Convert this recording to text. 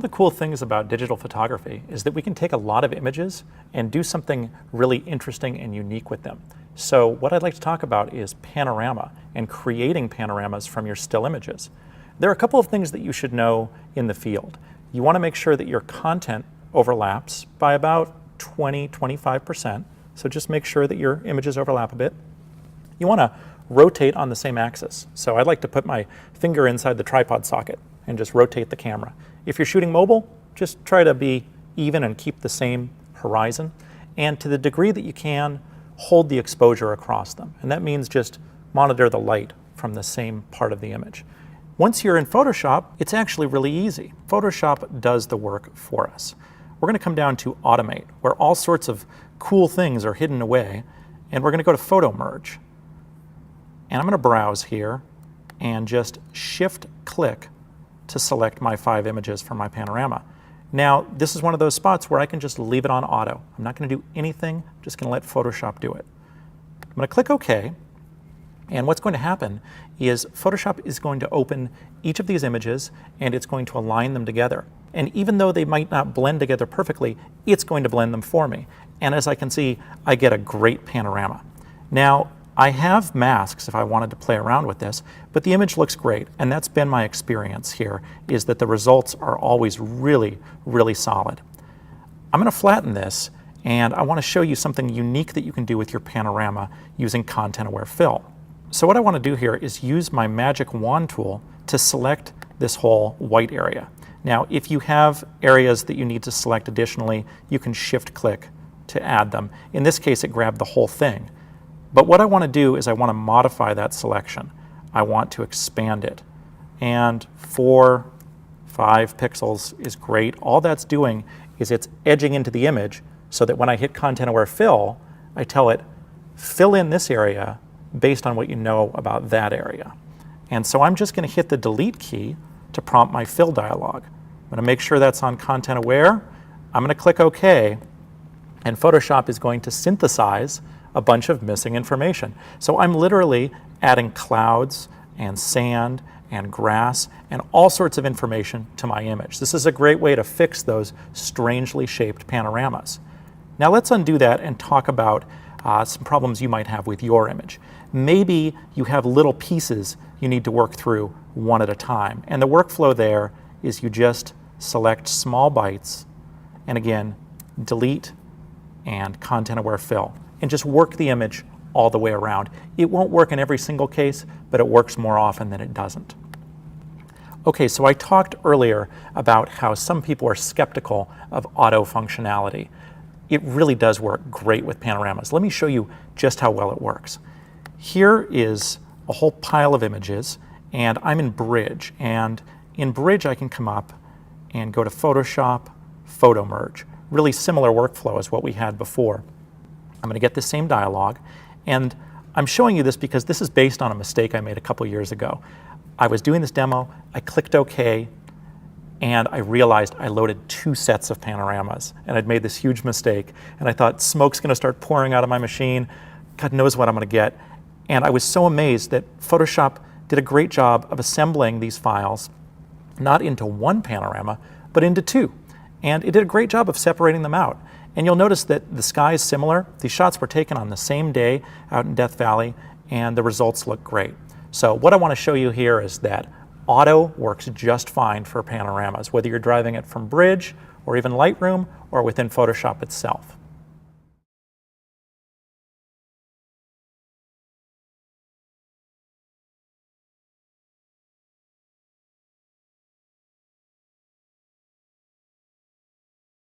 of the cool things about digital photography is that we can take a lot of images and do something really interesting and unique with them. So what I'd like to talk about is panorama and creating panoramas from your still images. There are a couple of things that you should know in the field. You want to make sure that your content overlaps by about 20–25%. So just make sure that your images overlap a bit. You want to rotate on the same axis. So I'd like to put my finger inside the tripod socket and just rotate the camera. If you're shooting mobile, just try to be even and keep the same horizon. And to the degree that you can, hold the exposure across them. And that means just monitor the light from the same part of the image. Once you're in Photoshop, it's actually really easy. Photoshop does the work for us. We're going to come down to Automate, where all sorts of cool things are hidden away, and we're going to go to Photo Merge. And I'm going to browse here and just shift-click to select my 5 images from my panorama. Now, this is one of those spots where I can just leave it on auto. I'm not going to do anything, I'm just going to let Photoshop do it. I'm going to click OK, and what's going to happen is Photoshop is going to open each of these images and it's going to align them together. And even though they might not blend together perfectly, it's going to blend them for me. And as I can see, I get a great panorama. Now, I have masks if I wanted to play around with this, but the image looks great, and that's been my experience here, is that the results are always really, really solid. I'm going to flatten this, and I want to show you something unique that you can do with your panorama using content-aware fill. So what I want to do here is use my magic wand tool to select this whole white area. Now, if you have areas that you need to select additionally, you can shift-click to add them. In this case, it grabbed the whole thing. But what I want to do is I want to modify that selection. I want to expand it. And 4, 5 pixels is great. All that's doing is it's edging into the image so that when I hit content-aware fill, I tell it, fill in this area based on what you know about that area. And so I'm just going to hit the delete key to prompt my fill dialog. I'm going to make sure that's on content-aware. I'm going to click OK, and Photoshop is going to synthesize a bunch of missing information. So I'm literally adding clouds and sand and grass and all sorts of information to my image. This is a great way to fix those strangely shaped panoramas. Now let's undo that and talk about some problems you might have with your image. Maybe you have little pieces you need to work through one at a time. And the workflow there is you just select small bites and again, delete and content-aware fill, and just work the image all the way around. It won't work in every single case, but it works more often than it doesn't. Okay, so I talked earlier about how some people are skeptical of auto functionality. It really does work great with panoramas. Let me show you just how well it works. Here is a whole pile of images, and I'm in Bridge. And in Bridge, I can come up and go to Photoshop, Photo Merge. Really similar workflow as what we had before. I'm going to get the same dialog, and I'm showing you this because this is based on a mistake I made a couple years ago. I was doing this demo, I clicked OK, and I realized I loaded 2 sets of panoramas, and I'd made this huge mistake, and I thought smoke's going to start pouring out of my machine, God knows what I'm going to get. And I was so amazed that Photoshop did a great job of assembling these files, not into one panorama, but into 2. And it did a great job of separating them out. And you'll notice that the sky is similar. These shots were taken on the same day out in Death Valley, and the results look great. So what I want to show you here is that auto works just fine for panoramas, whether you're driving it from Bridge or even Lightroom or within Photoshop itself.